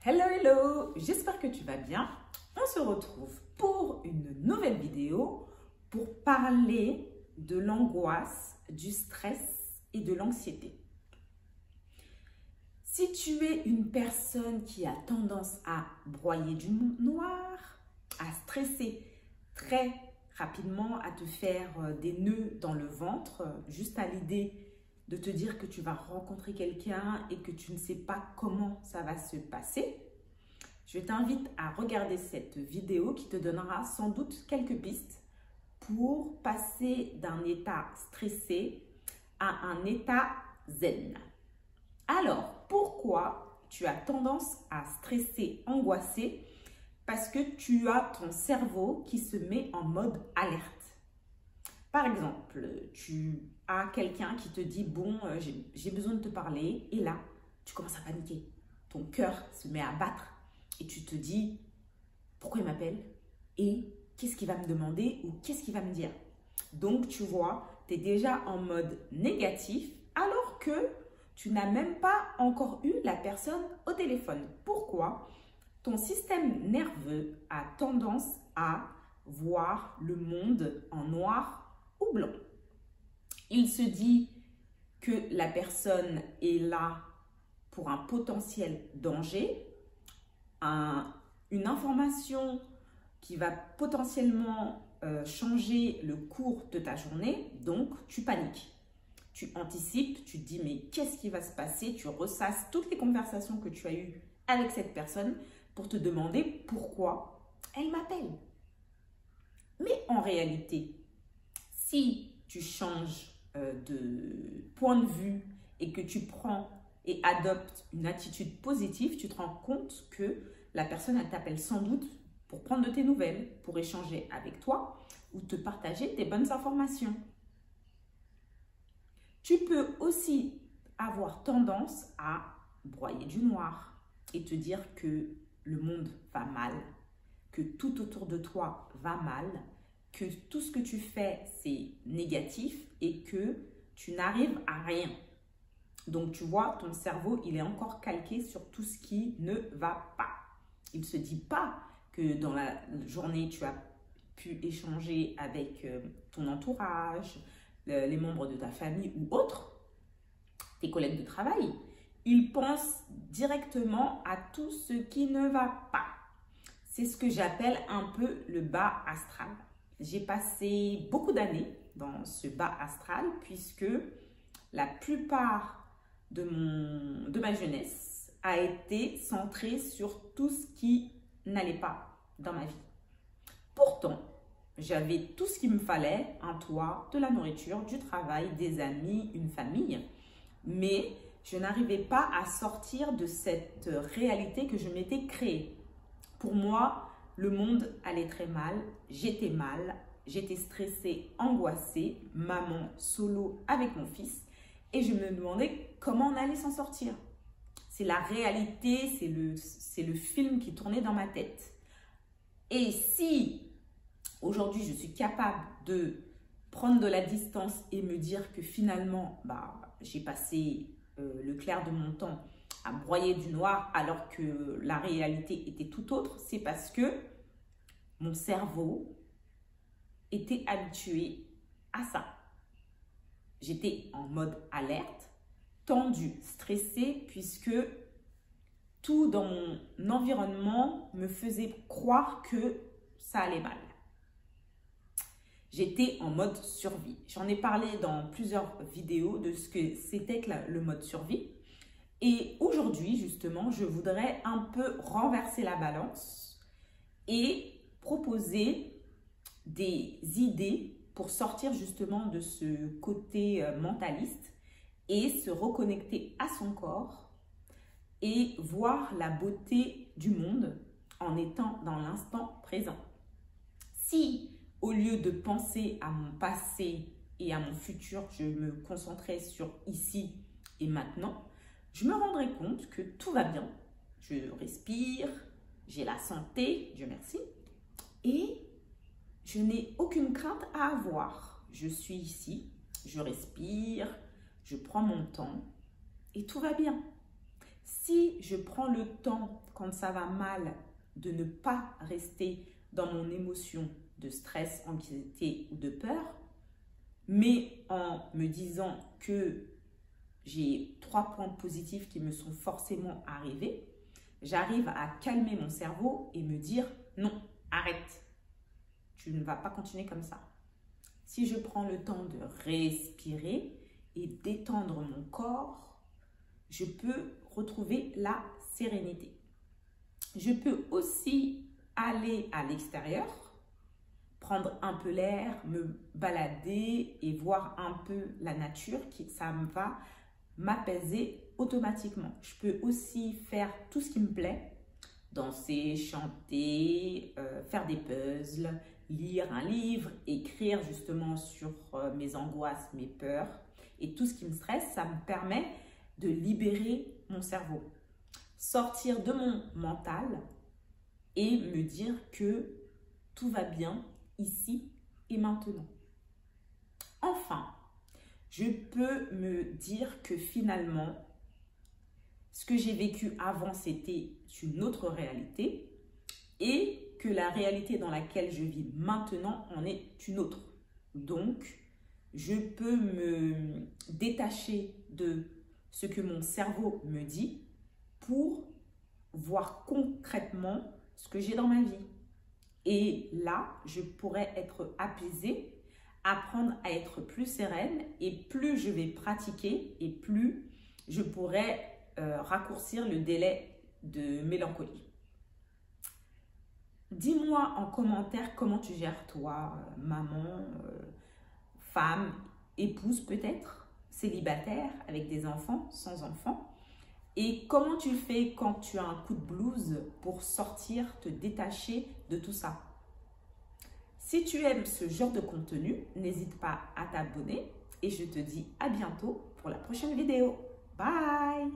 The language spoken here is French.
Hello, hello, j'espère que tu vas bien. On se retrouve pour une nouvelle vidéo pour parler de l'angoisse, du stress et de l'anxiété. Si tu es une personne qui a tendance à broyer du noir, à stresser très rapidement, à te faire des nœuds dans le ventre, juste à l'idée de te dire que tu vas rencontrer quelqu'un et que tu ne sais pas comment ça va se passer, je t'invite à regarder cette vidéo qui te donnera sans doute quelques pistes pour passer d'un état stressé à un état zen. Alors, pourquoi tu as tendance à stresser, angoisser? Parce que tu as ton cerveau qui se met en mode alerte. Par exemple, tu as quelqu'un qui te dit « bon, j'ai besoin de te parler » et là, tu commences à paniquer. Ton cœur se met à battre et tu te dis « pourquoi il m'appelle et qu'est-ce qu'il va me demander ou qu'est-ce qu'il va me dire ?» Donc, tu vois, tu es déjà en mode négatif alors que tu n'as même pas encore eu la personne au téléphone. Pourquoi? Ton système nerveux a tendance à voir le monde en noir ou blanc. Il se dit que la personne est là pour un potentiel danger, une information qui va potentiellement changer le cours de ta journée, donc tu paniques. Tu anticipes, tu te dis mais qu'est-ce qui va se passer? Tu ressasses toutes les conversations que tu as eues avec cette personne pour te demander pourquoi elle m'appelle. Mais en réalité, si tu changes de point de vue et que tu prends et adoptes une attitude positive, tu te rends compte que la personne, elle t'appelle sans doute pour prendre de tes nouvelles, pour échanger avec toi ou te partager des bonnes informations. Tu peux aussi avoir tendance à broyer du noir et te dire que le monde va mal, que tout autour de toi va mal, que tout ce que tu fais, c'est négatif et que tu n'arrives à rien. Donc, tu vois, ton cerveau, il est encore calqué sur tout ce qui ne va pas. Il ne se dit pas que dans la journée, tu as pu échanger avec ton entourage, les membres de ta famille ou autres, tes collègues de travail. Il pense directement à tout ce qui ne va pas. C'est ce que j'appelle un peu le bas astral. J'ai passé beaucoup d'années dans ce bas astral puisque la plupart de ma jeunesse a été centrée sur tout ce qui n'allait pas dans ma vie. Pourtant, j'avais tout ce qu'il me fallait, un toit, de la nourriture, du travail, des amis, une famille, mais je n'arrivais pas à sortir de cette réalité que je m'étais créée. Pour moi, le monde allait très mal, j'étais stressée, angoissée, maman solo avec mon fils et je me demandais comment on allait s'en sortir. C'est la réalité, c'est le film qui tournait dans ma tête. Et si aujourd'hui je suis capable de prendre de la distance et me dire que finalement, j'ai passé le clair de mon temps à broyer du noir alors que la réalité était tout autre, c'est parce que mon cerveau était habitué à ça. J'étais en mode alerte, tendue, stressée, puisque tout dans mon environnement me faisait croire que ça allait mal. J'étais en mode survie. J'en ai parlé dans plusieurs vidéos de ce que c'était que le mode survie. Et aujourd'hui, justement, je voudrais un peu renverser la balance et proposer des idées pour sortir justement de ce côté mentaliste et se reconnecter à son corps et voir la beauté du monde en étant dans l'instant présent. Si au lieu de penser à mon passé et à mon futur, je me concentrais sur ici et maintenant, je me rendrai compte que tout va bien. Je respire, j'ai la santé, Dieu merci, et je n'ai aucune crainte à avoir. Je suis ici, je respire, je prends mon temps et tout va bien. Si je prends le temps, quand ça va mal, de ne pas rester dans mon émotion de stress, anxiété ou de peur, mais en me disant que j'ai 3 points positifs qui me sont forcément arrivés, j'arrive à calmer mon cerveau et me dire non, arrête, tu ne vas pas continuer comme ça. Si je prends le temps de respirer et d'étendre mon corps, je peux retrouver la sérénité. Je peux aussi aller à l'extérieur, prendre un peu l'air, me balader et voir un peu la nature, ça va m'apaiser automatiquement. Je peux aussi faire tout ce qui me plaît, danser, chanter, faire des puzzles, lire un livre, écrire justement sur mes angoisses, mes peurs et tout ce qui me stresse. Ça me permet de libérer mon cerveau, sortir de mon mental et me dire que tout va bien ici et maintenant. Enfin, je peux me dire que finalement, ce que j'ai vécu avant, c'était une autre réalité et que la réalité dans laquelle je vis maintenant en est une autre. Donc, je peux me détacher de ce que mon cerveau me dit pour voir concrètement ce que j'ai dans ma vie. Et là, je pourrais être apaisée, apprendre à être plus sereine et plus je vais pratiquer et plus je pourrais raccourcir le délai de mélancolie. Dis-moi en commentaire comment tu gères toi, maman, femme, épouse peut-être, célibataire, avec des enfants, sans enfants. Et comment tu fais quand tu as un coup de blues pour sortir, te détacher de tout ça? Si tu aimes ce genre de contenu, n'hésite pas à t'abonner et je te dis à bientôt pour la prochaine vidéo. Bye!